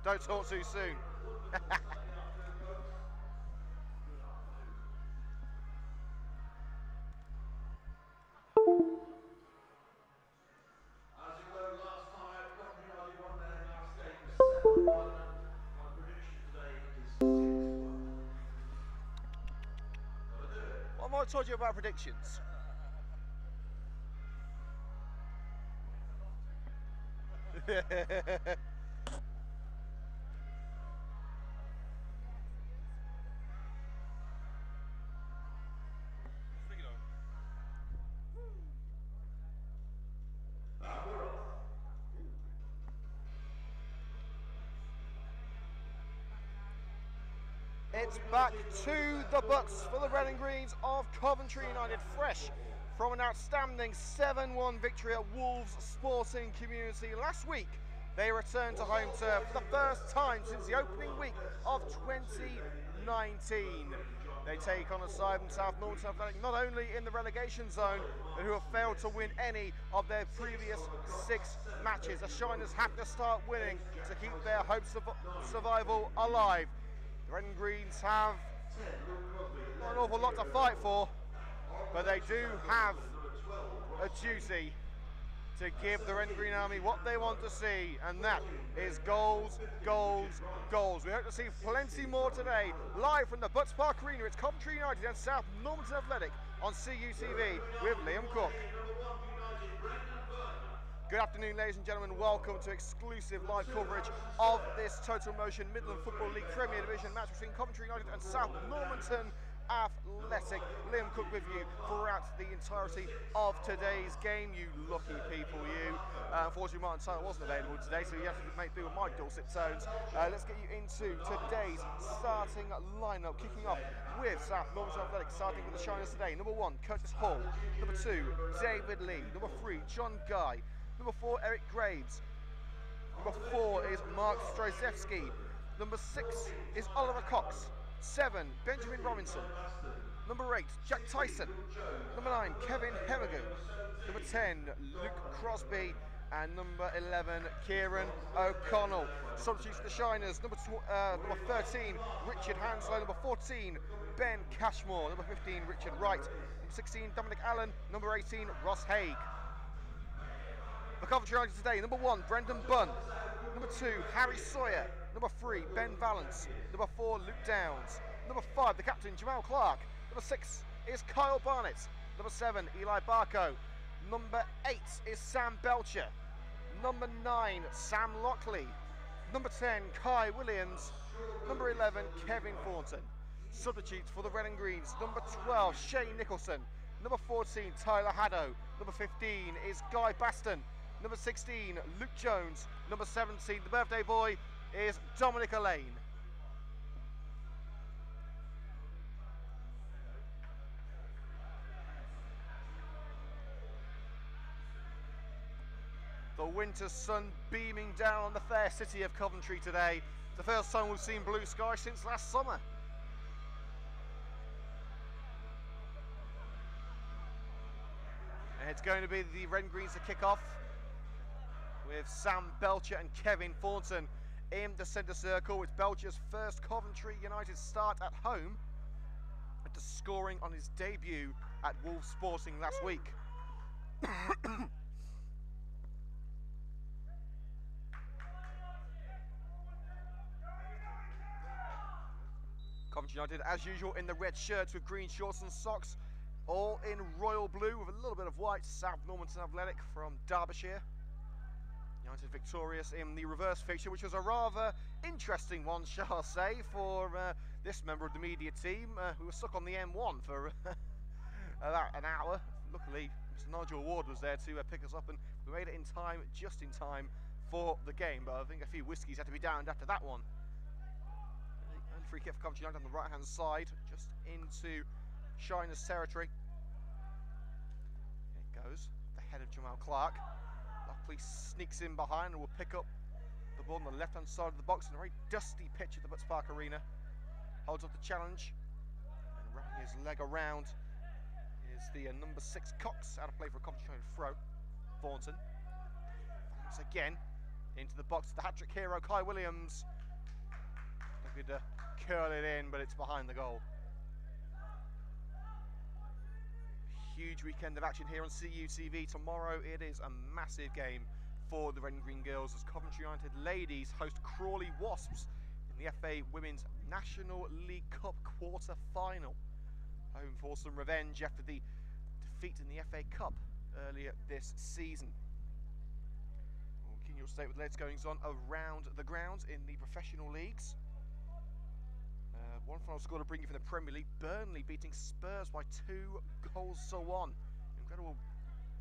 Don't talk too soon. What have I told you about predictions? It's back to the books for the Red and Greens of Coventry United, fresh from an outstanding 7-1 victory at Wolves Sporting Community last week. They returned to home turf for the first time since the opening week of 2019. They take on a side in South Normanton Athletic, not only in the relegation zone, but who have failed to win any of their previous 6 matches. The Shiners have to start winning to keep their hopes of survival alive. The Red and Greens have not an awful lot to fight for, but they do have a duty to give the Red and Green Army what they want to see, and that is goals, goals, goals. We hope to see plenty more today. Live from the Butts Park Arena, it's Coventry United and South Normanton Athletic on CUTV with Liam Cook. Good afternoon, ladies and gentlemen. Welcome to exclusive live coverage of this Total Motion Midland Football League Premier Division match between Coventry United and South Normanton Athletic. Liam Cook with you throughout the entirety of today's game. You lucky people, you. Unfortunately, Martin Tyler wasn't available today, so you have to make do with my dulcet tones. Let's get you into today's starting lineup, kicking off with South Normanton Athletic, starting with the Shiners today. Number 1, Curtis Hall. Number 2, David Lee. Number 3, John Guy. Number 4, Eric Graves. Number 4 is Mark Strozewski. Number 6 is Oliver Cox. 7, Benjamin Robinson. Number 8, Jack Tyson. Number 9, Kevin Hemmigan. Number 10, Luke Crosby. And number 11, Kieran O'Connell. Substitutes for the Shiners. Number 13, Richard Hanslow. Number 14, Ben Cashmore. Number 15, Richard Wright. Number 16, Dominic Allen. Number 18, Ross Haig. For Coventry United today, number 1, Brendan Bunn. Number 2, Harry Sawyer. Number 3, Ben Valance. Number 4, Luke Downs. Number 5, the captain, Jamal Clark. Number 6 is Kyle Barnett. Number 7, Eli Barco. Number 8 is Sam Belcher. Number 9, Sam Lockley. Number 10, Kai Williams. Number 11, Kevin Thornton. Substitutes for the Red and Greens, number 12, Shane Nicholson. Number 14, Tyler Haddow. Number 15 is Guy Baston. Number 16, Luke Jones. Number 17, the birthday boy, is Dominic Elaine. The winter sun beaming down on the fair city of Coventry today. It's the first time we've seen blue sky since last summer. And it's going to be the Red and Greens to kick off, with Sam Belcher and Kevin Thornton in the centre circle. It's Belcher's first Coventry United start at home, after scoring on his debut at Wolves Sporting last week. Coventry United, as usual, in the red shirts with green shorts and socks, all in royal blue with a little bit of white. South Normanton Athletic from Derbyshire. United victorious in the reverse fixture, which was a rather interesting one, shall I say, for this member of the media team, who was stuck on the M1 for about an hour. Luckily, Mr. Nigel Ward was there to pick us up, and we made it in time, just in time for the game. But I think a few whiskies had to be downed after that one. And free kick for Coventry United on the right-hand side, just into Shiners territory. Here it goes, the head of Jamal Clark. Lockley sneaks in behind and will pick up the ball on the left-hand side of the box in a very dusty pitch at the Butts Park Arena. Holds up the challenge and wrapping his leg around is the number 6 Cox, out of play for a Coventry United throw. Thornton once again into the box. The hat-trick hero Kai Williams could curl it in, but it's behind the goal. Huge weekend of action here on CUTV. Tomorrow it is a massive game for the Red and Green Girls as Coventry United ladies host Crawley Wasps in the FA Women's National League Cup quarter-final. Home for some revenge after the defeat in the FA Cup earlier this season. We'll keep you up to date with the latest goings on around the grounds in the professional leagues. One final score to bring you from the Premier League. Burnley beating Spurs by 2 goals to 1. Incredible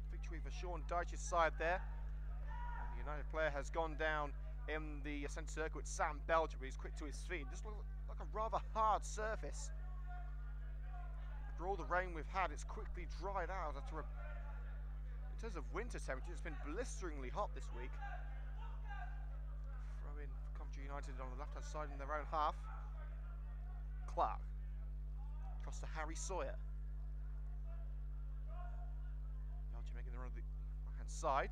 victory for Sean Dyche's side there. And the United player has gone down in the centre circle. It's Sam Belcher, but he's quick to his feet. Just looks like a rather hard surface. After all the rain we've had, it's quickly dried out. In terms of winter temperature, it's been blisteringly hot this week. Throw in for Coventry United on the left-hand side in their own half. Clark across to Harry Sawyer. Belcher making the run of the right-hand side.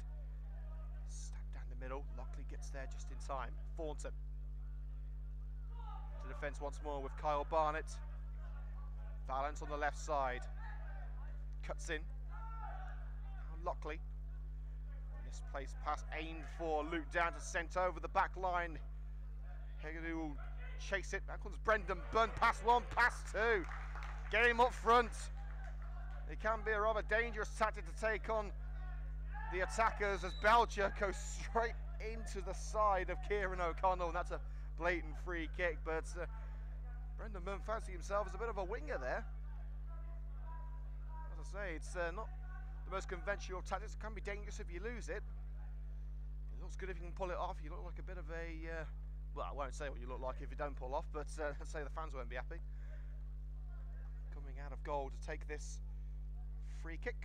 Stab down the middle. Lockley gets there just in time. Thornton to defence once more with Kyle Barnett. Valance on the left side. Cuts in. Lockley. Misplaced pass aimed for. Luke down to sent over the back line. Hegarty will chase it. Now comes Brendan Bunn. Pass 1, pass 2. Get him up front. It can be a rather dangerous tactic to take on the attackers as Belcher goes straight into the side of Kieran O'Connell, and that's a blatant free kick. But Brendan Bunn fancies himself as a bit of a winger there. As I say, it's not the most conventional tactics. It can be dangerous if you lose it. It looks good if you can pull it off. You look like a bit of a well, I won't say what you look like if you don't pull off, but let's say the fans won't be happy. Coming out of goal to take this free kick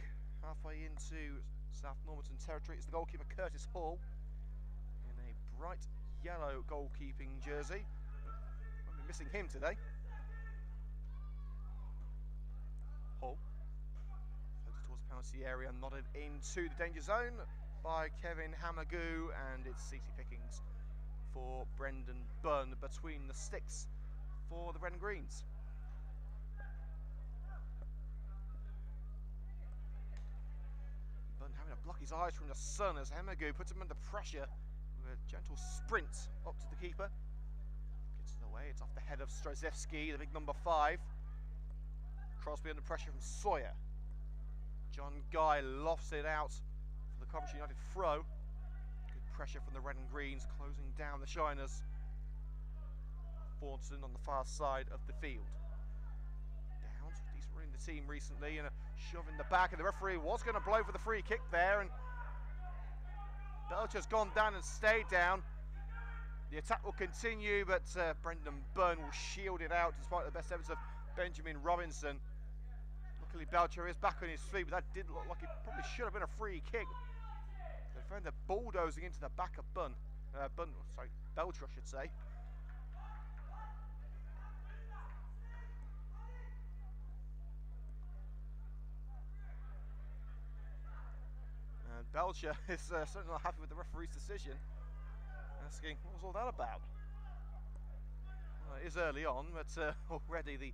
halfway into South Normanton territory is the goalkeeper Curtis Hall in a bright yellow goalkeeping jersey. Won't be missing him today. Hall floated towards the penalty area and nodded into the danger zone by Kevin Hamagoo, and it's Cece Pickings for Brendan Bunn between the sticks for the Red and Greens. Bunn having to block his eyes from the sun as Hamagoo puts him under pressure with a gentle sprint up to the keeper. Gets in the way, it's off the head of Strzewski, the big number 5. Crosby under pressure from Sawyer. John Guy lofts it out for the Coventry United throw. Good pressure from the Red and Greens, closing down the Shiners. Thornton on the far side of the field. Downs, decent running the team recently, and a shove in the back, and the referee was going to blow for the free kick there, and Belcher's gone down and stayed down. The attack will continue, but Brendan Bunn will shield it out despite the best efforts of Benjamin Robinson. Luckily Belcher is back on his feet, but that did look like it probably should have been a free kick. The defender bulldozing into the back of Belcher, I should say. And Belcher is certainly not happy with the referee's decision, asking what was all that about. Well, it is early on, but already the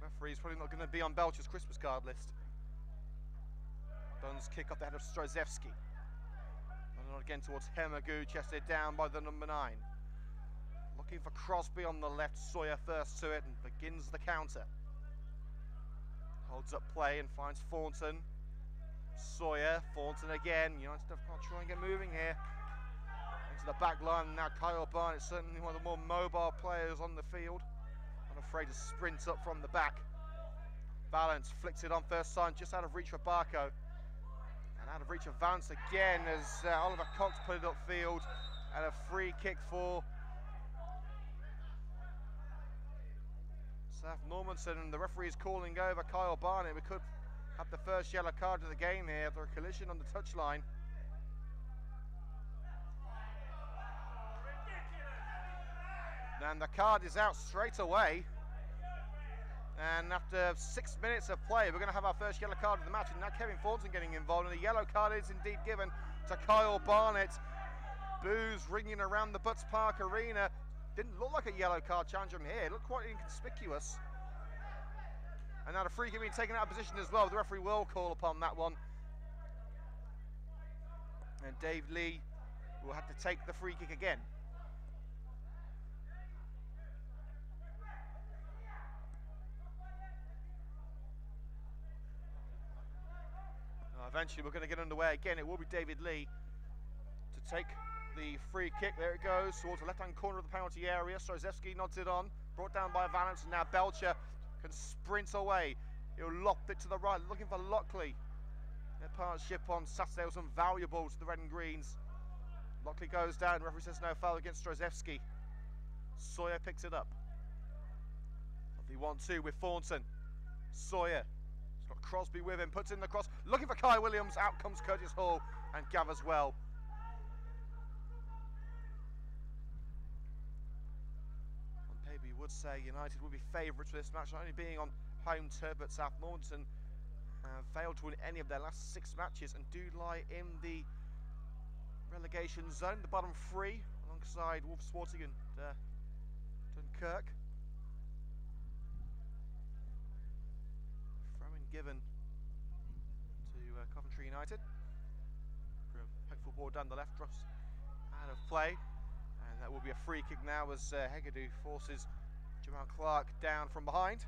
referee is probably not going to be on Belcher's Christmas card list. Bunn's kick off the head of Strzewski. And again towards Hamagoo, chested down by the number 9. Looking for Crosby on the left, Sawyer first to it and begins the counter. Holds up play and finds Thornton. Sawyer, Thornton again. United have got to try and get moving here. Into the back line now. Kyle Barnett, certainly one of the more mobile players on the field. Not afraid to sprint up from the back. Valance flicks it on first time, just out of reach for Barco. And out of reach of Valance again as Oliver Cox put it upfield. And a free kick for South Normanton. And the referee is calling over Kyle Barnett. We could have the first yellow card of the game here after a collision on the touchline. And the card is out straight away. And after 6 minutes of play, we're going to have our first yellow card of the match. And now Kevin Thornton getting involved. And the yellow card is indeed given to Kyle Barnett. Boos ringing around the Butts Park Arena. Didn't look like a yellow card challenge from here. It looked quite inconspicuous. And now the free kick being taken out of position as well. The referee will call upon that one. And Dave Lee will have to take the free kick again. Eventually we're going to get underway again. It will be David Lee to take the free kick. There it goes towards the left-hand corner of the penalty area. Strozewski nods it on, brought down by Valance, and now Belcher can sprint away. He'll loft it to the right, looking for Lockley. Their partnership on Saturday was invaluable to the Red and Greens. Lockley goes down, the referee says no foul against Strozewski. Sawyer picks it up. Lovely 1-2 with Thornton. Sawyer. He's got Crosby with him, puts in the cross, looking for Kai Williams. Out comes Curtis Hall and gathers well. On paper you would say United would be favourites for this match, not only being on home turf, but South Normanton have failed to win any of their last 6 matches and do lie in the relegation zone, the bottom 3, alongside Wolf Sporting and Dunkirk. Throw-in given to Coventry United. Hopeful ball down the left, drops out of play, and that will be a free kick now as Hegedü forces Jamal Clark down from behind.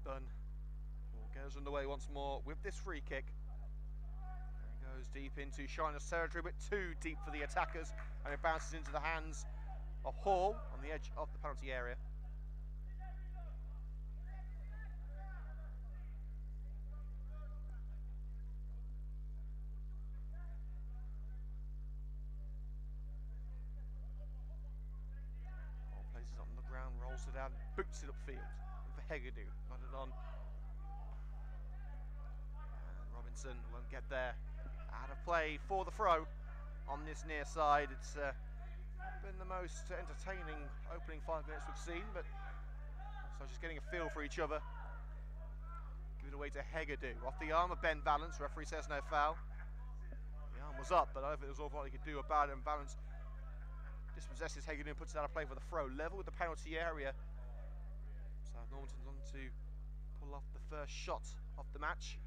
Dunn will get us underway once more with this free kick. There it goes deep into Shiners territory, but too deep for the attackers, and it bounces into the hands of Hall on the edge of the penalty area. Hall places it on the ground, rolls it down, boots it upfield. For Hegedü, nodded on, and Robinson won't get there. Out of play for the throw on this near side. It's been the most entertaining opening 5 minutes we've seen, but so just getting a feel for each other. Give it away to Hegedü, off the arm of Ben Valance. Referee says no foul. The arm was up, but I don't think there was all what he could do about it, and Valance dispossesses Hegedü and puts it out of play for the throw, level with the penalty area. South Normanton's on to pull off the first shot of the match.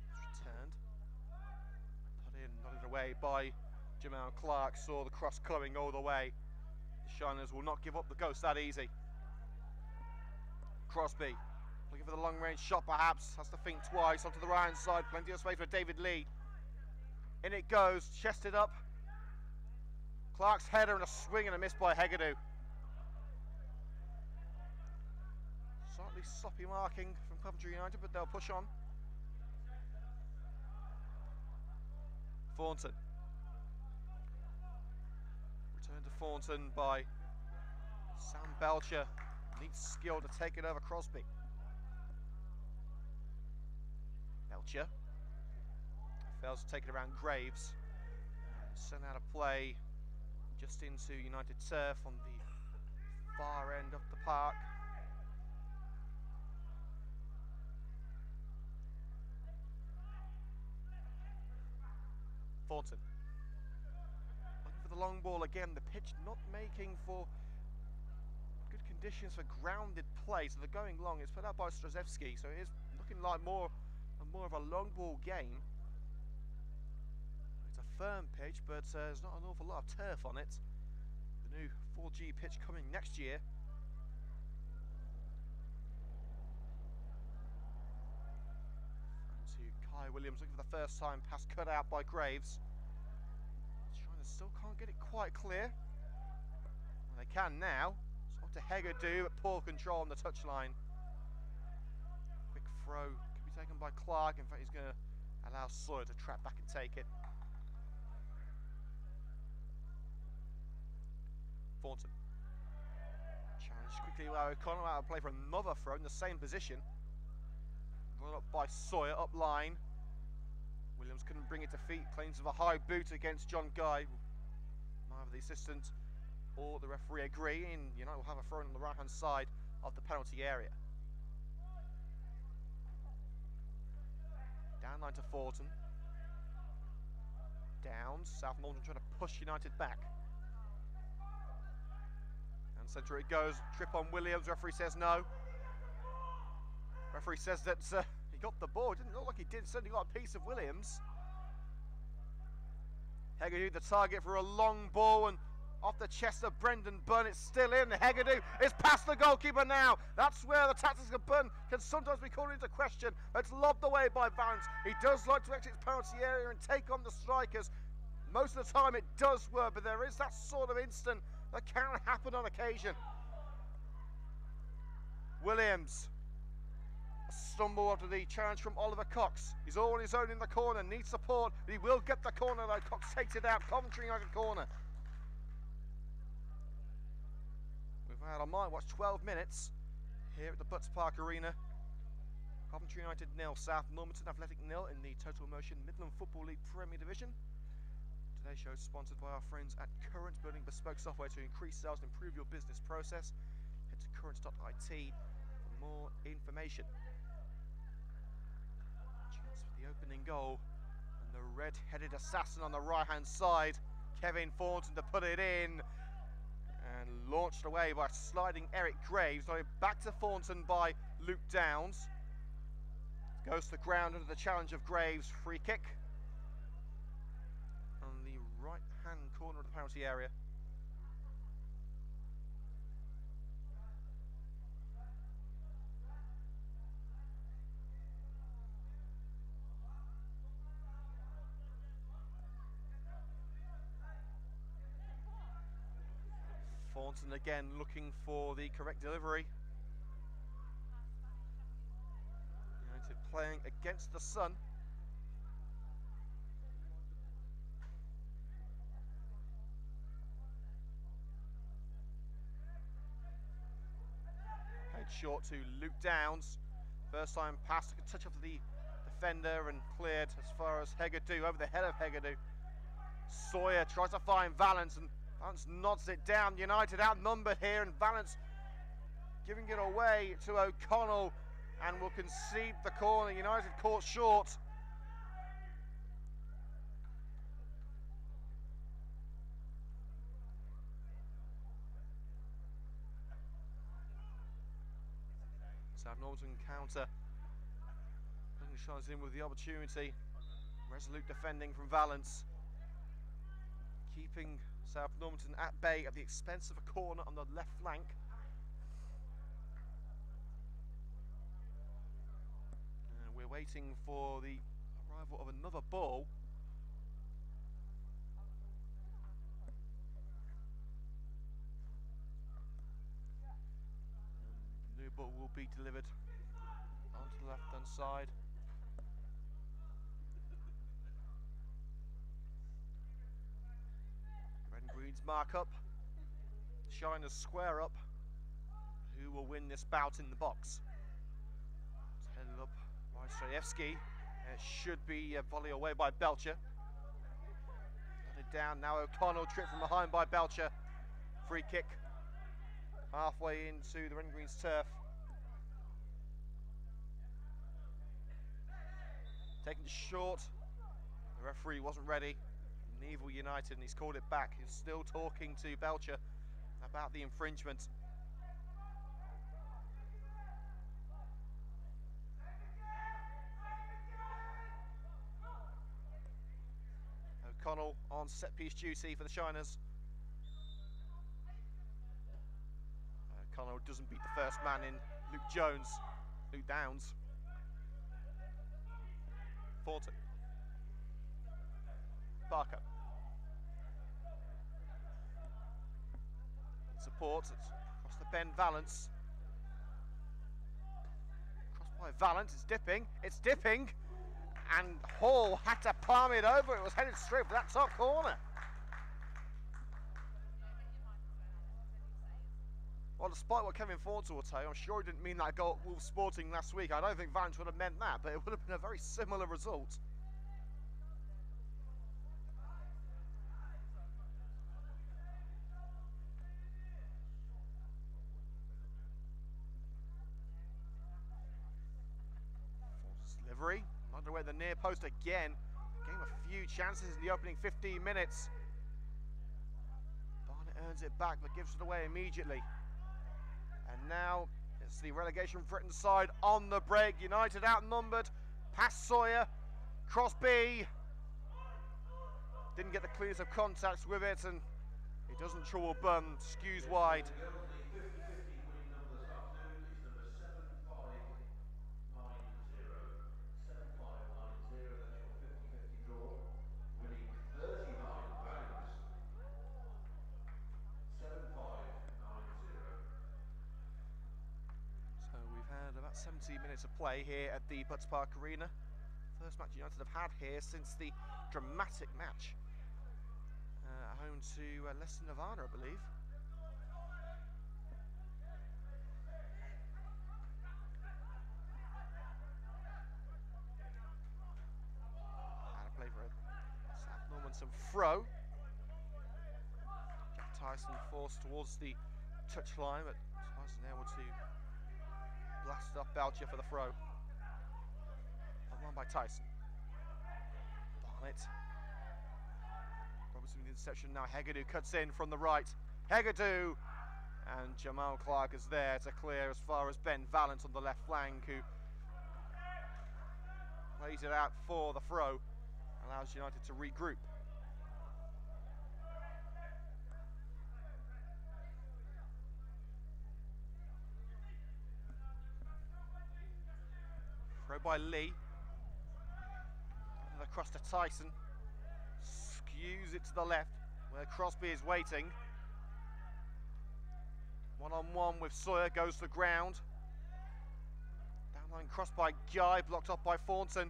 It's returned. Put in, nodded away by Jamal Clark. Saw the cross coming all the way. The Shiners will not give up the ghost that easy. Crosby looking for the long range shot perhaps. Has to think twice. Onto the right hand side. Plenty of space for David Lee. In it goes. Chested up. Clark's header and a swing and a miss by Hegedü. Slightly sloppy marking from Coventry United, but they'll push on. Thornton. Return to Thornton by Sam Belcher. Needs skill to take it over Crosby. Belcher fails to take it around Graves. Sent out of play just into United turf on the far end of the park. Thornton looking for the long ball again. The pitch not making for good conditions for grounded play, so they're going long. It's put out by Strozewski, so it is looking like more of a long ball game. It's a firm pitch, but there's not an awful lot of turf on it. The new 4G pitch coming next year. And to Kai Williams, looking for the first time, pass cut out by Graves. China still can't get it quite clear. Well, they can now. It's up to Hegedü, but poor control on the touchline. Quick throw can be taken by Clark. In fact, he's going to allow Sawyer to trap back and take it. Thornton. Challenged quickly by O'Connell, out of play for another throw in the same position. Brought up by Sawyer, up line. Williams couldn't bring it to feet. Claims of a high boot against John Guy. Neither the assistant or the referee agree, and United will have a throw on the right-hand side of the penalty area. Down line to Thornton. Downs. South Normanton trying to push United back. And centre it goes. Trip on Williams. Referee says no. Referee says that he got the ball. It didn't look like he did. Certainly got a piece of Williams. Hegadoo the target for a long ball, and off the chest of Brendan Byrne, it's still in. Hegadoo is past the goalkeeper now. That's where the tactics of Byrne can sometimes be called into question. It's lobbed away by Valance. He does like to exit his penalty area and take on the strikers. Most of the time it does work, but there is that sort of instant that can happen on occasion. Williams. A stumble after the challenge from Oliver Cox. He's all on his own in the corner, needs support, but he will get the corner though. Cox takes it out. Coventry United corner. We've had on my watch 12 minutes here at the Butts Park Arena. Coventry United 0, South Normanton Athletic 0 in the Total Motion Midland Football League Premier Division. Today's show is sponsored by our friends at Current, building bespoke software to increase sales and improve your business process. Head to current.it for more information. Chance for the opening goal, and the red-headed assassin on the right-hand side, Kevin Thornton, to put it in. And launched away by sliding Eric Graves. Now back to Thornton by Luke Downs. Goes to the ground under the challenge of Graves. Free kick. On the right-hand corner of the penalty area. Thornton again looking for the correct delivery. United playing against the sun. Played short to Luke Downs. First time pass, took a touch off the defender and cleared as far as Hegadoo, over the head of Hegadoo. Sawyer tries to find Valance, and Valance nods it down. United outnumbered here, and Valance giving it away to O'Connell and will concede the corner. United caught short. South Normanton counter. Shines in with the opportunity. Resolute defending from Valance. Keeping South Normanton at bay at the expense of a corner on the left flank. And we're waiting for the arrival of another ball. New ball will be delivered onto the left hand side. Greens mark up, Shiners square up. Who will win this bout in the box? It's headed up by Strajewski. It should be a volley away by Belcher. Got it down now. O'Connell tripped from behind by Belcher. Free kick halfway into the Red and Green's turf. Taken short. The referee wasn't ready. Neville United, and he's called it back. He's still talking to Belcher about the infringement. O'Connell on set-piece duty for the Shiners. O'Connell doesn't beat the first man in Luke Downs. Thornton. Barker. Support, it's across the bend, Valance. Crossed by Valance, it's dipping, and Hall had to palm it over. It was headed straight for that top corner. Well, despite what Kevin Thornton will tell you, I'm sure he didn't mean that goal at Wolves Sporting last week. I don't think Valance would have meant that, but it would have been a very similar result. Sawyer, the near post again. Gave him a few chances in the opening 15 minutes. Barnett earns it back but gives it away immediately. And now it's the relegation threatened side on the break. United outnumbered. Past Sawyer. Crosby didn't get the clearest of contacts with it, and he doesn't trouble Bunn. Skews wide. So we've had about 17 minutes of play here at the Butts Park Arena. First match United have had here since the dramatic match home to Leicester Nirvana, I believe. And a play for a South Normanton throw. Jack Tyson forced towards the touchline, but Tyson able to blast off Belcher for the throw. Won by Tyson. Barnett. Robertson with the interception. Now Hegadu cuts in from the right. Hegadu! And Jamal Clark is there to clear as far as Ben Valent on the left flank, who plays it out for the throw. Allows United to regroup. Throw by Lee. Across to Tyson. Skews it to the left where Crosby is waiting. One-on-one with Sawyer, goes to the ground. Downline crossed by Guy, blocked off by Thornton.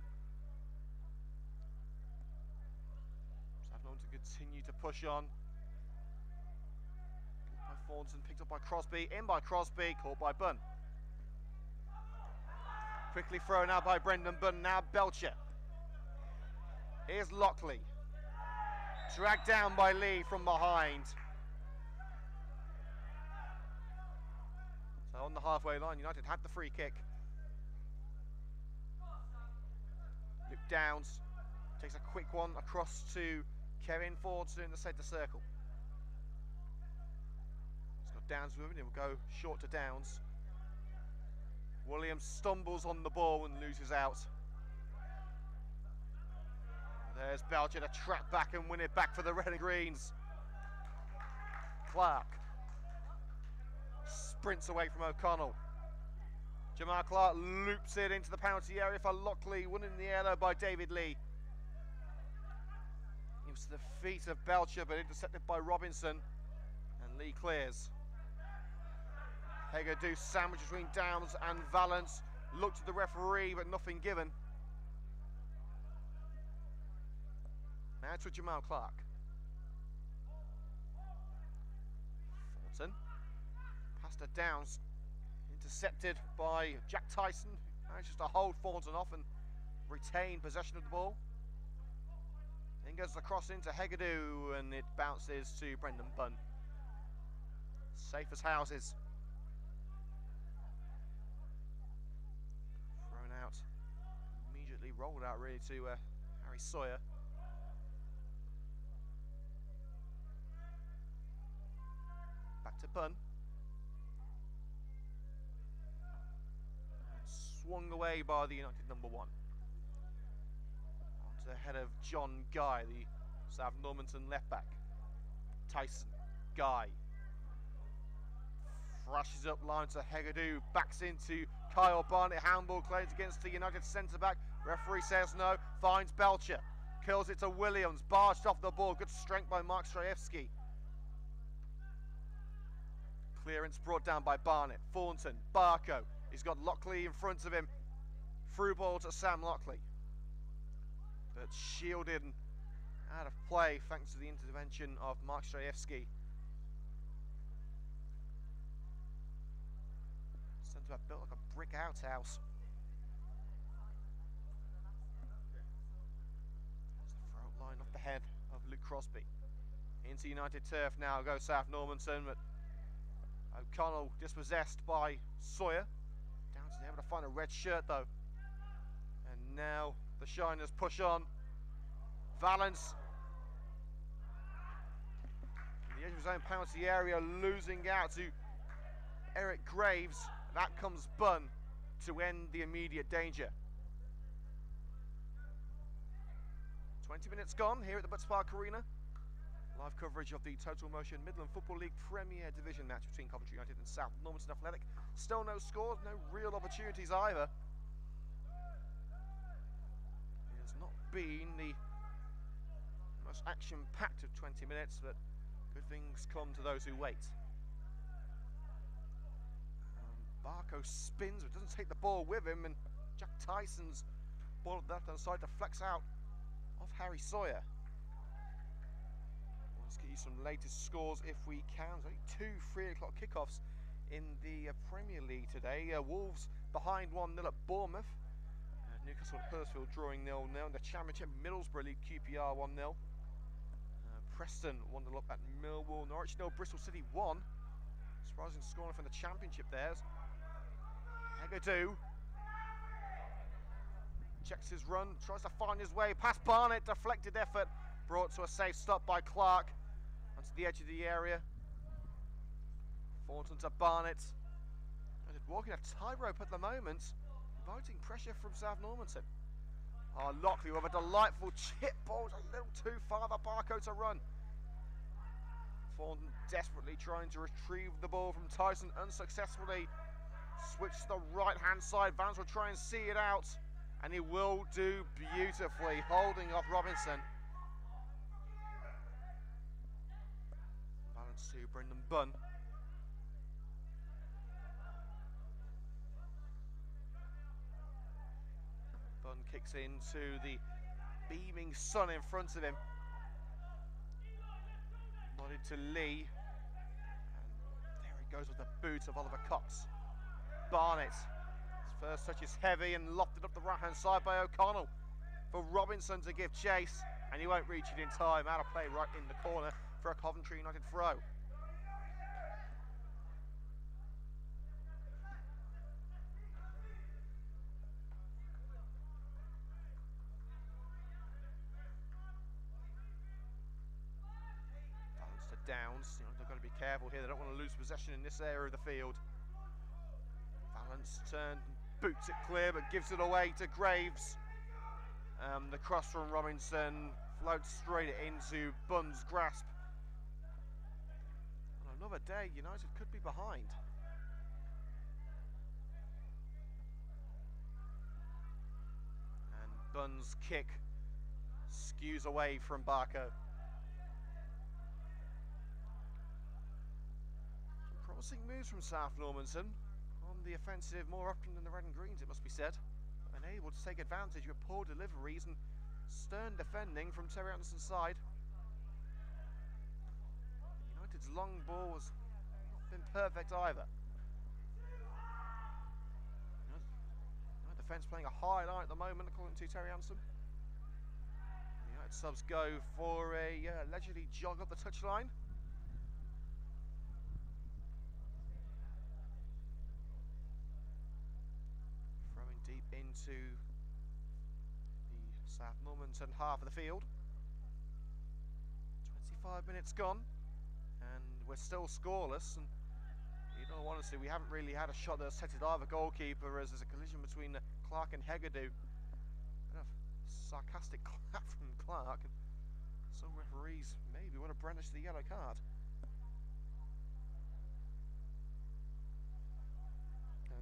Southampton to continue to push on. By Thornton, picked up by Crosby, in by Crosby, caught by Bunn. Quickly thrown out by Brendan Bunn, now Belcher. Here's Lockley. Dragged down by Lee from behind. So on the halfway line, United had the free kick. Luke Downs takes a quick one across to Kevin Thornton in the centre circle. He's got Downs with him, he'll go short to Downs. Williams stumbles on the ball and loses out. There's Belcher to track back and win it back for the Red and Greens. Clark sprints away from O'Connell. Jamal Clark loops it into the penalty area for Lockley, won in the air though by David Lee. It was to the feet of Belcher but intercepted by Robinson, and Lee clears. Hegadu sandwich between Downs and Valence. Looked at the referee but nothing given. Now to Jamal Clark. Thornton. Past to Downs. Intercepted by Jack Tyson. Manages to hold Thornton off and retain possession of the ball. Then goes the cross into Hegadu and it bounces to Brendan Bunn. Safe as houses. Thrown out. Immediately rolled out really to Harry Sawyer. Back to Bunn. Swung away by the United number one. Onto the head of John Guy, the South Normanton left back. Tyson, Guy. Thrashes up line to Hegadu, backs into Kyle Barnett. Handball claims against the United centre back. Referee says no, finds Belcher. Curls it to Williams, barged off the ball. Good strength by Mark Strajewski. Clearance brought down by Barnett. Thornton, Barco. He's got Lockley in front of him. Through ball to Sam Lockley. But shielded and out of play thanks to the intervention of Mark Strajewski. Centre back built like a brick outhouse. There's the throat line off the head of Luke Crosby. Into United turf now goes South Normanton, but O'Connell dispossessed by Sawyer. Downs is able to find a red shirt though. And now The Shiners push on. Valence, in the edge of his own penalty area, losing out to Eric Graves. That comes Bunn to end the immediate danger. 20 minutes gone here at the Butts Park Arena. Live coverage of the Total Motion Midland Football League Premier Division match between Coventry United and South Normanton Athletic. Still no scores, no real opportunities either. It has not been the most action-packed of 20 minutes, but good things come to those who wait. Barco spins, but doesn't take the ball with him, and Jack Tyson's ball at the left-hand side deflects out of Harry Sawyer. Let's get you some latest scores if we can. There's only 2 3 o'clock kickoffs in the Premier League today. Wolves behind 1-0 at Bournemouth. Newcastle and Huddersfield drawing 0-0. In the Championship, Middlesbrough lead QPR 1-0. Preston 1-0 up at Millwall. Norwich 0, Bristol City 1. Surprising scoring from the Championship there. Hegadou checks his run, tries to find his way past Barnett. Deflected effort, brought to a safe stop by Clark onto the edge of the area. Thornton to Barnett. Walking a tightrope at the moment, inviting pressure from South Normanton. Lockley with a delightful chip ball, a little too far for Barco to run. Thornton desperately trying to retrieve the ball from Tyson, unsuccessfully. Switch to the right-hand side. Vance will try and see it out, and he will do beautifully, holding off Robinson. Balance to Brendan Bunn. Bunn kicks into the beaming sun in front of him. Nodded to Lee, and there he goes with the boot of Oliver Cox. Barnett, his first touch is heavy and lofted up the right-hand side by O'Connell for Robinson to give chase, and he won't reach it in time. Out of play right in the corner for a Coventry United throw. Balance to Downs. They've got to be careful here. They don't want to lose possession in this area of the field. Valence turned, boots it clear, but gives it away to Graves. The cross from Robinson floats straight into Bunn's grasp. On another day, United could be behind. And Bunn's kick skews away from Barco. Some promising moves from South Normanton. On the offensive more often than the red and greens, it must be said. Unable to take advantage of poor deliveries and stern defending from Terry Anderson's side. United's long ball has not been perfect either. United defence playing a high line at the moment, according to Terry Anderson. United subs go for a leisurely jog up the touchline. Deep into the South Normanton half of the field. 25 minutes gone, and we're still scoreless. And in all honesty, we haven't really had a shot that's headed either goalkeeper, as there's a collision between Clark and Hegadou. Bit of sarcastic clap from Clark, and some referees maybe want to brandish the yellow card.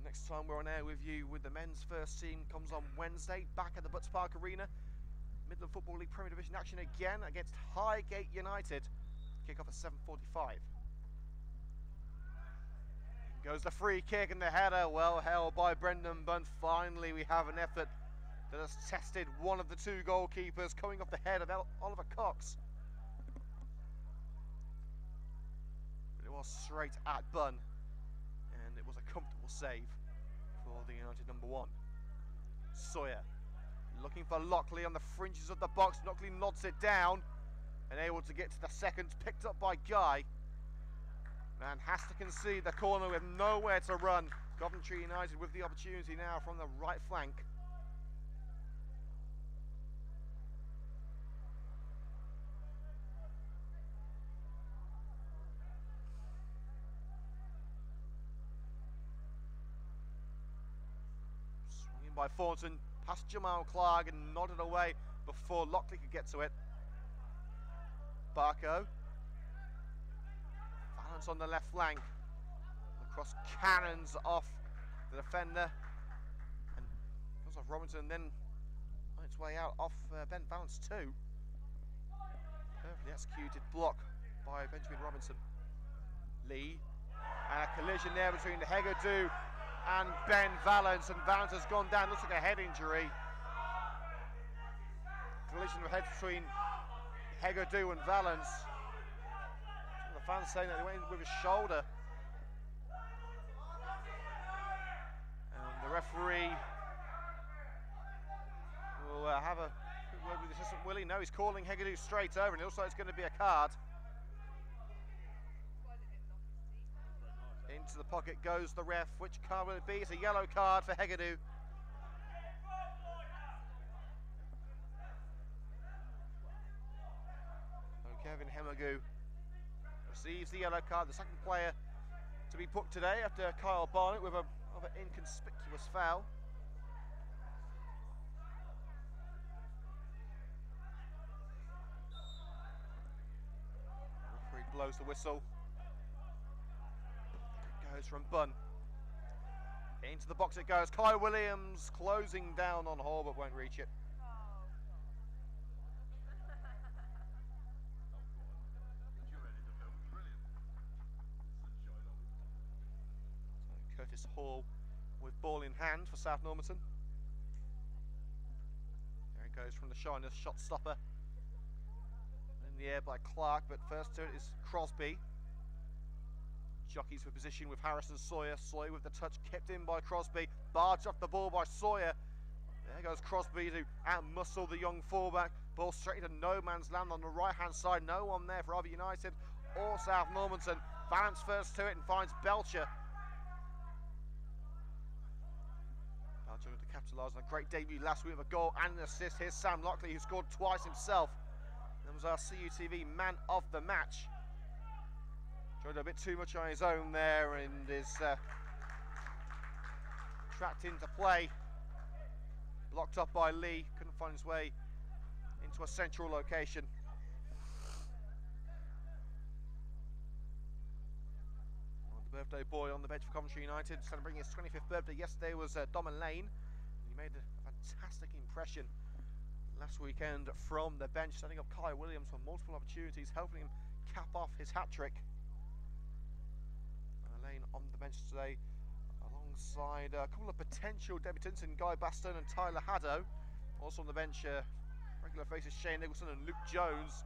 Next time we're on air with you with the men's first team comes on Wednesday, back at the Butts Park Arena. Midland Football League Premier Division action again against Highgate United. Kick off at 7:45. Goes the free kick and the header, well held by Brendan Bunn. Finally we have an effort that has tested one of the two goalkeepers, coming off the head of Oliver Cox. But it was straight at Bunn, and it was a comfortable save for the United number 1. Sawyer looking for Lockley on the fringes of the box. Lockley nods it down and able to get to the second, picked up by Guy. Man has to concede the corner with nowhere to run. Coventry United with the opportunity now from the right flank. by Thornton, past Jamal Clark and nodded away before Lockley could get to it. Barco. Balance on the left flank. Across cannons off the defender. And goes off Robinson, then on its way out off Ben Valance too. Perfectly executed block by Benjamin Robinson. Lee. And a collision there between Hegadu and Ben Valance, and Valance has gone down, looks like a head injury. Collision of heads between Hegadu and Valance. Some of the fans saying that he went with his shoulder. And the referee will have a quick word with the assistant Willie. No, he's calling Hegadu straight over, and it looks like it's going to be a card. Into the pocket goes the ref. Which card will it be? It's a yellow card for Hegadu. So Kevin Hemagoo receives the yellow card, the second player to be booked today after Kyle Barnett with an inconspicuous foul. The referee blows the whistle. Goes from Bunn. Into the box it goes. Kai Williams closing down on Hall but won't reach it. So Curtis Hall with ball in hand for South Normanton. There it goes from the Shiners, shot stopper. In the air by Clark, but first to it is Crosby. Jockeys for position with Harrison Sawyer. Sawyer with the touch kept in by Crosby. Barged off the ball by Sawyer. There goes Crosby to out-muscle the young fullback. Ball straight into no man's land on the right-hand side. No one there for either United or South Normanton. Valance first to it and finds Belcher. Belcher to capitalise on a great debut last week with a goal and an assist. Here's Sam Lockley, who scored twice himself. That was our CUTV man of the match. Tried a bit too much on his own there and is tracked into play. Blocked up by Lee, couldn't find his way into a central location. Well, the birthday boy on the bench for Coventry United, celebrating his 25th birthday yesterday, was Domin Lane. He made a fantastic impression last weekend from the bench, setting up Kai Williams for multiple opportunities, helping him cap off his hat-trick. Lane on the bench today alongside a couple of potential debutants in Guy Baston and Tyler Haddow. Also on the bench, regular faces Shane Nicholson and Luke Jones.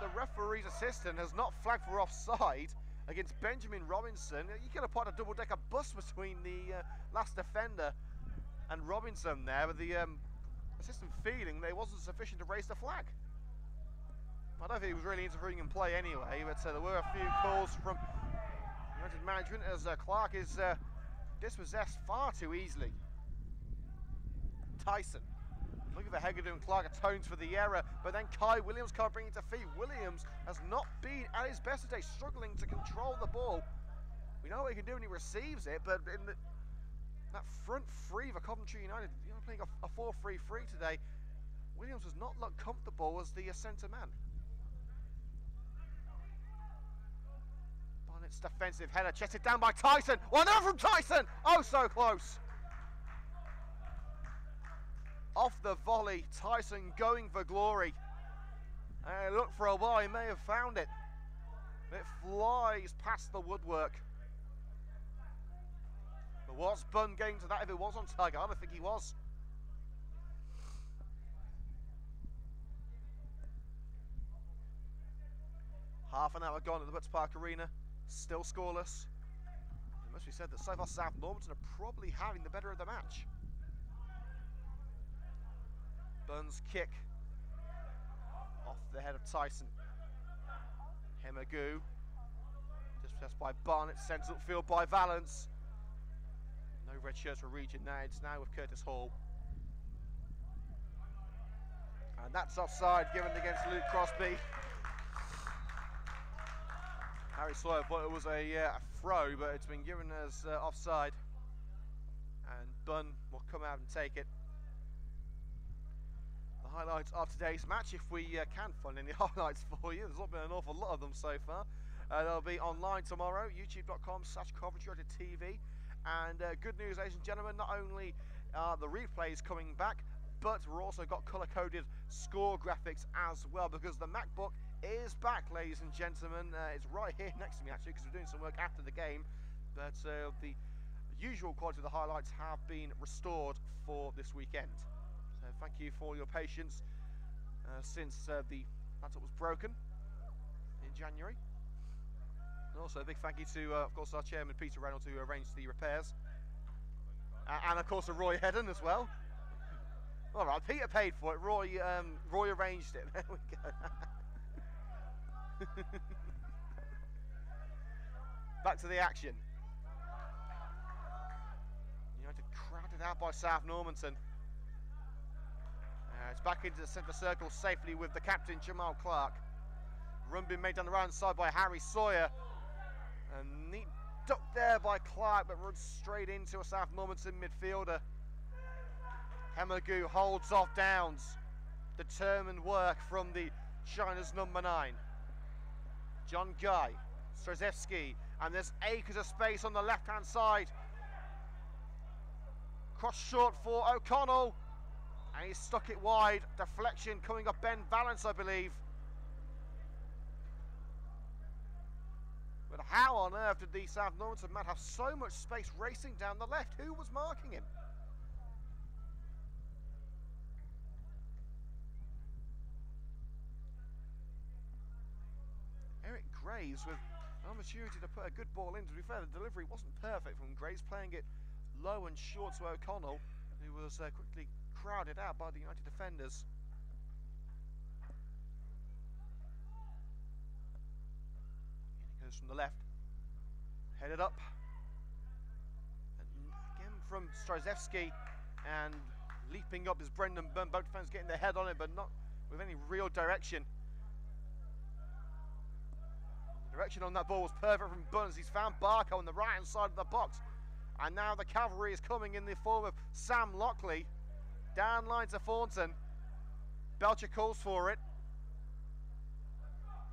The referee's assistant has not flagged for offside against Benjamin Robinson. You could have put a double-decker bus between the last defender and Robinson there, but the assistant feeling that it wasn't sufficient to raise the flag. I don't think he was really interfering in play anyway, but there were a few calls from United management as Clark is dispossessed far too easily. Tyson looking for Hegadu, and Clark atones for the error, but then Kai Williams can't bring it to feet. Williams has not been at his best today, struggling to control the ball. We know what he can do when he receives it, but in that front three for Coventry United, playing a 4-3-3 today, Williams does not look comfortable as the centre man. Barnett's defensive header, chested down by Tyson. 1-0 from Tyson! Oh, so close. Off the volley, Tyson going for glory. And look, for a while, he may have found it. It flies past the woodwork. But was Bunn getting to that if it was on target? I don't think he was. Half an hour gone at the Butts Park Arena, still scoreless. It must be said that so far South Normanton are probably having the better of the match. Bunn's kick off the head of Tyson. Hemagoo, dispossessed by Barnett, sent upfield by Valance. No red shirts for region now, it's now with Curtis Hall. And that's offside given against Luke Crosby. Harry Sawyer thought it was a throw, but it's been given as offside. and Bunn will come out and take it. The highlights of today's match, if we can find any highlights for you. There's not been an awful lot of them so far. They'll be online tomorrow, youtube.com/Coventry TV. And good news, ladies and gentlemen, not only are the replays coming back, but we've also got colour-coded score graphics as well, because the MacBook is back, ladies and gentlemen. It's right here next to me, actually, because we're doing some work after the game. But the usual quality of the highlights have been restored for this weekend. So thank you for your patience since the laptop was broken in January. And also a big thank you to, of course, our chairman, Peter Reynolds, who arranged the repairs. And, of course, Roy Hedden as well. All right, Peter paid for it. Roy arranged it. There we go. Back to the action. United crowded out by South Normanton. It's back into the centre circle safely with the captain, Jamal Clark. Run being made down the right side by Harry Sawyer. A neat duck there by Clark, but runs straight into a South Normanton midfielder. Hemagoo holds off Downs. Determined work from the China's number 9. John Guy, Strozewski, and there's acres of space on the left-hand side. Cross short for O'Connell, and he's stuck it wide. Deflection coming up Ben Valance, I believe. But how on earth did the South Normanton man have so much space racing down the left? Who was marking him? Eric Graves with an opportunity to put a good ball in. To be fair, the delivery wasn't perfect from Graves, playing it low and short to O'Connell, who was quickly crowded out by the United defenders. From the left, headed up, and again from Strozewski, and leaping up is Brendan Bunn. Both defenders getting their head on it, but not with any real direction. The direction on that ball was perfect from Bunn as he's found Barco on the right hand side of the box, and now the cavalry is coming in the form of Sam Lockley down line to Thornton. Belcher calls for it.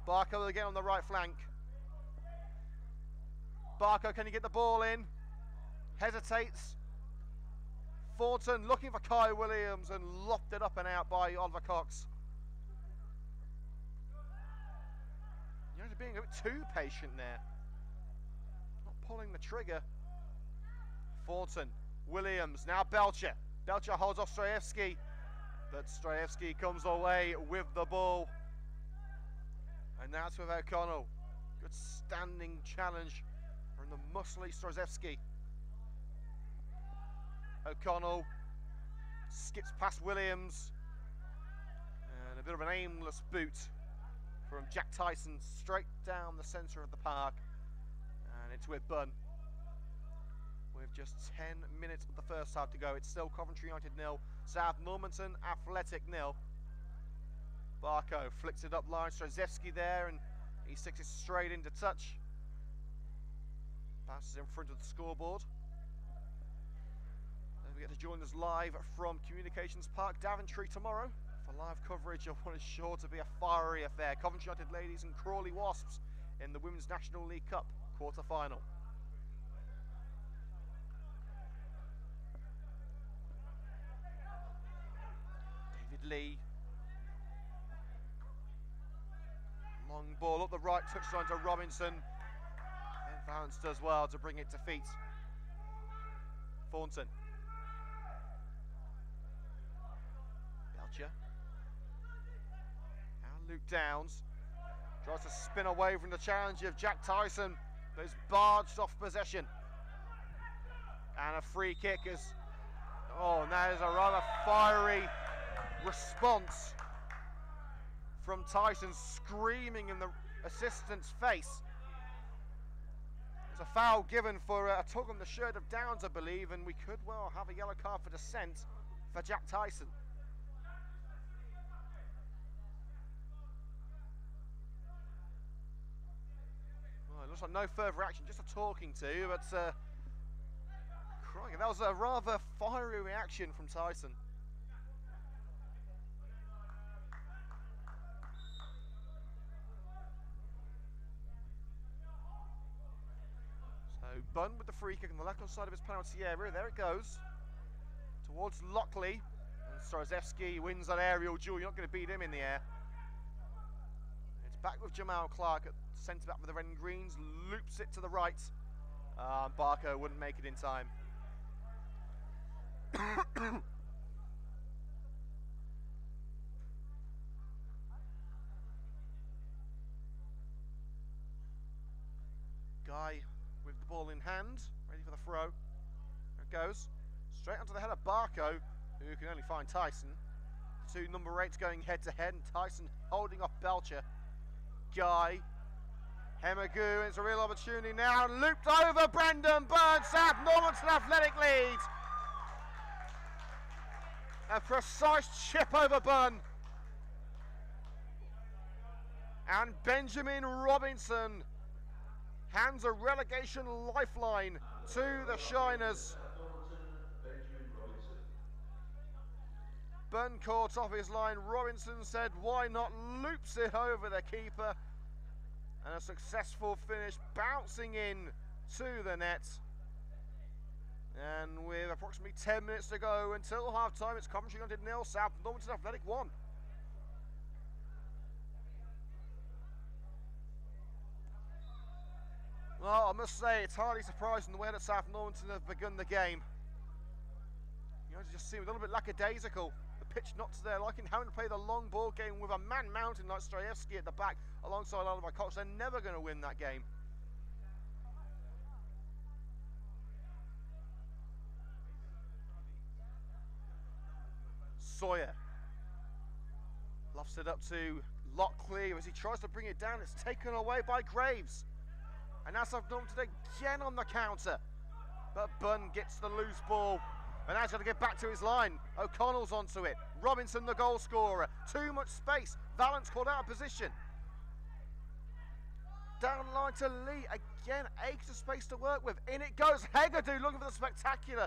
Barco again on the right flank. Barco, can he get the ball in? Hesitates. Thornton looking for Kai Williams and lofted up and out by Oliver Cox. You're being a bit too patient there. Not pulling the trigger. Thornton, Williams, now Belcher. Belcher holds off Strojewski, but Strojewski comes away with the ball. And that's with O'Connell. Good standing challenge from the muscly Strojewski. O'Connell skips past Williams, and a bit of an aimless boot from Jack Tyson straight down the centre of the park, and it's with Bunn. With just 10 minutes of the first half to go, it's still Coventry United 0, South Normanton Athletic 0. Barco flicks it up line, Strojewski there, and he sticks it straight into touch. Passes in front of the scoreboard. Don't forget to join us live from Communications Park, Coventry tomorrow for live coverage of what is sure to be a fiery affair. Coventry United ladies and Crawley Wasps in the Women's National League Cup quarter-final. David Lee. Long ball up the right touchline to Robinson. And Valance does well to bring it to feet. Thornton. Belcher. Now Luke Downs tries to spin away from the challenge of Jack Tyson, but is barged off possession. And a free kick is... Oh, and that is a rather fiery response from Tyson, screaming in the assistant's face. It's a foul given for a tug on the shirt of Downs, I believe, and we could well have a yellow card for dissent for Jack Tyson. Well, it looks like no further action, just a talking to, but Okay, that was a rather fiery reaction from Tyson. So Bunn with the free kick on the left-hand side of his penalty area. There it goes. Towards Lockley. And Starozewski wins that aerial duel. You're not going to beat him in the air. It's back with Jamal Clark at centre-back for the Red and Greens. Loops it to the right. Barco wouldn't make it in time. Guy with the ball in hand, ready for the throw. There it goes. Straight onto the head of Barco, who can only find Tyson. Two number 8s going head to head, and Tyson holding off Belcher. Guy. Hemagoo, it's a real opportunity now. Looped over Brendan Burns. South Normanton Athletic lead. A precise chip over Bunn. And Benjamin Robinson hands a relegation lifeline to the Shiners. Bunn caught off his line. Robinson said, why not? Loops it over the keeper. And a successful finish, bouncing in to the net. And with approximately 10 minutes to go until half-time, it's Coventry United 0, South Normanton Athletic 1. Well, I must say, it's hardly surprising the way that South Normanton have begun the game. You know, it just seemed a little bit lackadaisical. The pitch not to their liking, having to play the long ball game with a man mountain like Strajewski at the back, alongside Oliver Cox. They're never going to win that game. Sawyer lofts it up to Lockley as he tries to bring it down. It's taken away by Graves. And now South Normanton again on the counter. But Bunn gets the loose ball. And now he's got to get back to his line. O'Connell's onto it. Robinson the goal scorer. Too much space. Valance called out of position. Down the line to Lee. Again, acres of space to work with. In it goes Hegadu looking for the spectacular.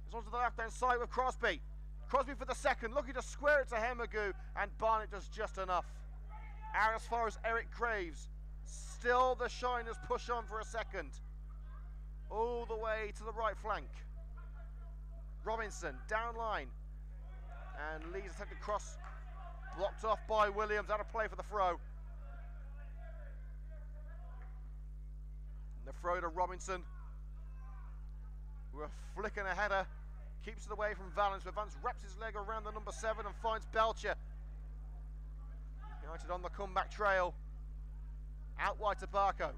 It's onto the left-hand side with Crosby. Crosby for the second, looking to square it to Hemagoo, and Barnett does just enough. Out as far as Eric Graves. Still the Shiners push on for a second. All the way to the right flank. Robinson, down line. And Lee's attempted cross. Blocked off by Williams, out of play for the throw. And the throw to Robinson. We're flicking a header. Keeps it away from Valance, but Valance wraps his leg around the number 7 and finds Belcher. United on the comeback trail. Out wide to Barco.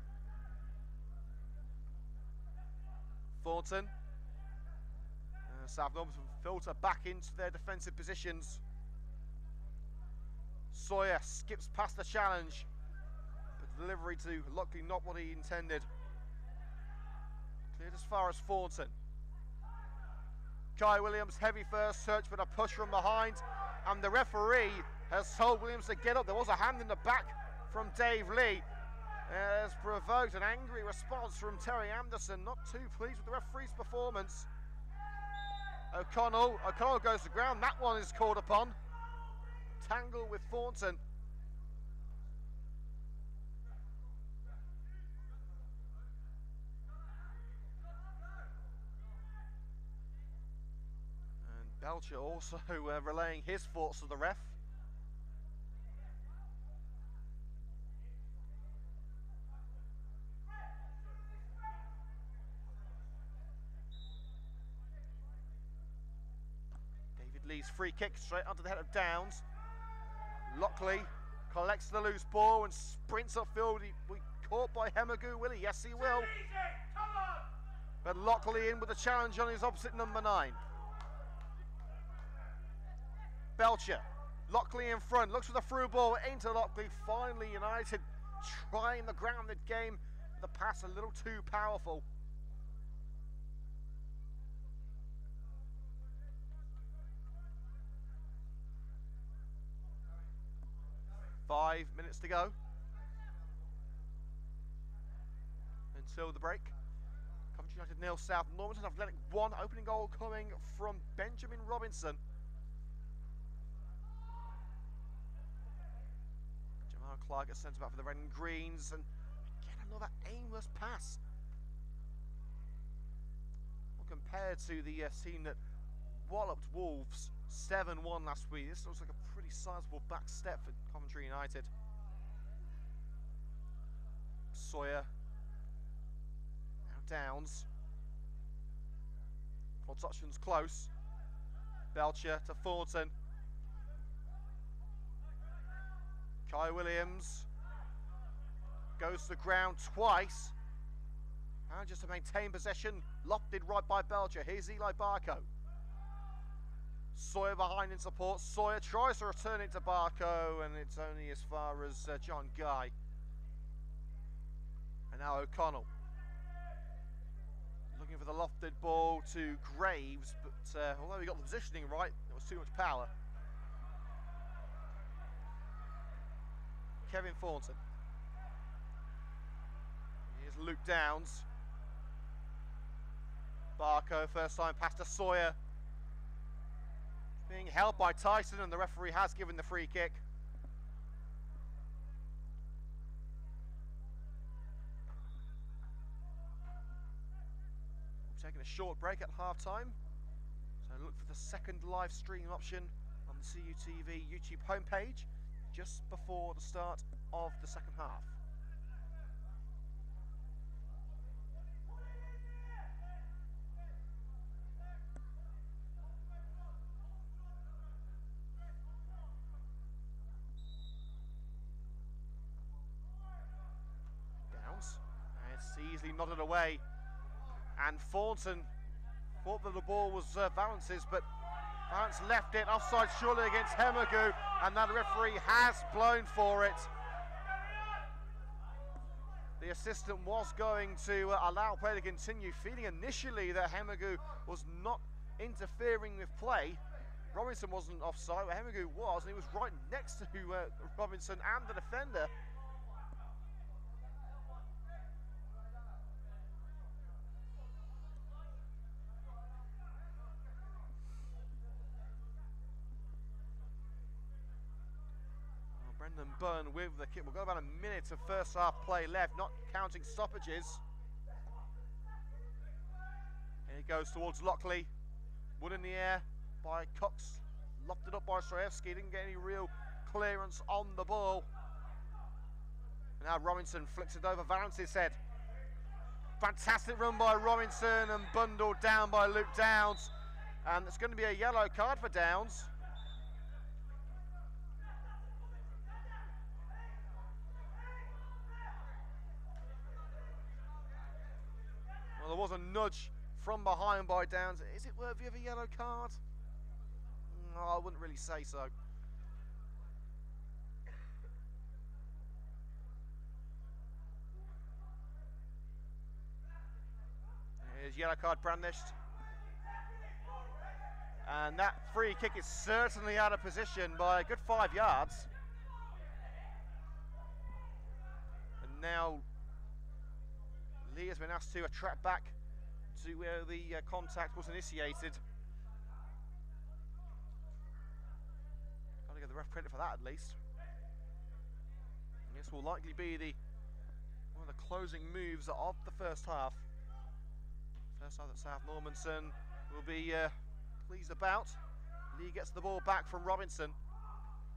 Thornton. South Normanton filter back into their defensive positions. Sawyer skips past the challenge, but delivery to Lockley not what he intended. Cleared as far as Thornton. Kai Williams, heavy first search, but a push from behind, and the referee has told Williams to get up. There was a hand in the back from Dave Lee. Has provoked an angry response from Terry Anderson, not too pleased with the referee's performance. O'Connell goes to ground. That one is called upon. Tangle with Thornton. And Belcher also relaying his thoughts to the ref. Lee's free kick straight onto the head of Downs. Lockley collects the loose ball and sprints upfield. He caught by Hemagoo, will he? Yes, he will. But Lockley in with a challenge on his opposite number 9. Belcher. Lockley in front. Looks for the through ball into Lockley. Finally, United trying the grounded game. The pass a little too powerful. Five minutes to go until the break. Coventry United 0, South Normanton Athletic 1. Opening goal coming from Benjamin Robinson. Jamal Clark gets centre back for the Red and Greens, and again another aimless pass. Well, compared to the team that walloped Wolves 7-1 last week, this looks like a pretty sizable back step for Coventry United. Sawyer. Now Downs. Well, Touchman's close. Belcher to Thornton. Kai Williams goes to the ground twice. And just to maintain possession, lofted right by Belcher. Here's Eli Barco. Sawyer behind in support. Sawyer tries to return it to Barco, and it's only as far as John Guy. And now O'Connell. Looking for the lofted ball to Graves, but although he got the positioning right, there was too much power. Kevin Thornton. Here's Luke Downs. Barco, first time pass to Sawyer. Being held by Tyson, and the referee has given the free kick. We're taking a short break at half time, so look for the second live stream option on the CUTV YouTube homepage just before the start of the second half. Easily nodded away, and Thornton thought that the ball was Valence's, but Valence left it offside surely against Hemagou, and that referee has blown for it. The assistant was going to allow play to continue, feeling initially that Hemagou was not interfering with play. Robinson wasn't offside, but Hemagou was, and he was right next to Robinson and the defender. Brendan Byrne with the kick. We've got about a minute of first half play left, not counting stoppages. Here he goes towards Lockley. Wood in the air by Cox. Lofted up by Strojewski. Didn't get any real clearance on the ball. And now Robinson flicks it over Valence's head. Fantastic run by Robinson and bundled down by Luke Downs. And it's going to be a yellow card for Downs. Well, there was a nudge from behind by Downs. Is it worthy of a yellow card? No, I wouldn't really say so. Here's yellow card brandished. And that free kick is certainly out of position by a good 5 yards. And now Lee has been asked to track back to where the contact was initiated. Got to give the ref credit for that at least. And this will likely be one of the closing moves of the first half. First half that South Normanton will be pleased about. Lee gets the ball back from Robinson.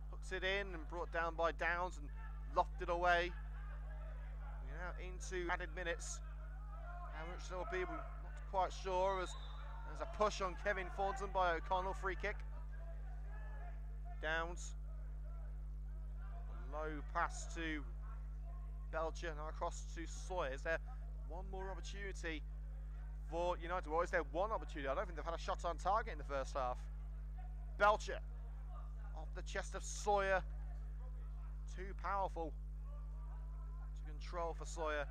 Hooks it in and brought down by Downs and lofted away. We're now into added minutes. How much there will be, we're not quite sure, as there's a push on Kevin Thornton by O'Connell, free kick. Downs. A low pass to Belcher, now across to Sawyer. Is there one more opportunity for United? Well, is there one opportunity? I don't think they've had a shot on target in the first half. Belcher off the chest of Sawyer. Too powerful to control for Sawyer.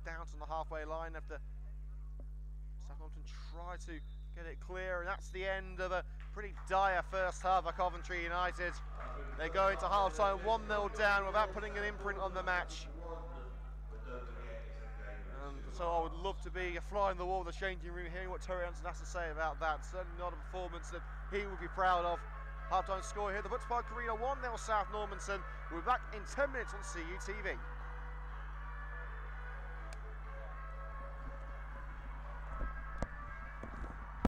Down to the halfway line after Southampton try to get it clear, and that's the end of a pretty dire first half of Coventry United. They go into half time 1-0 down without putting an imprint on the match. And So I would love to be a fly in the wall of the changing room, hearing what Terry Hansen has to say about that. Certainly not a performance that he would be proud of. Half-time score here, the Butts Park Arena 1-0 South Normanton. We'll be back in 10 minutes on CUTV.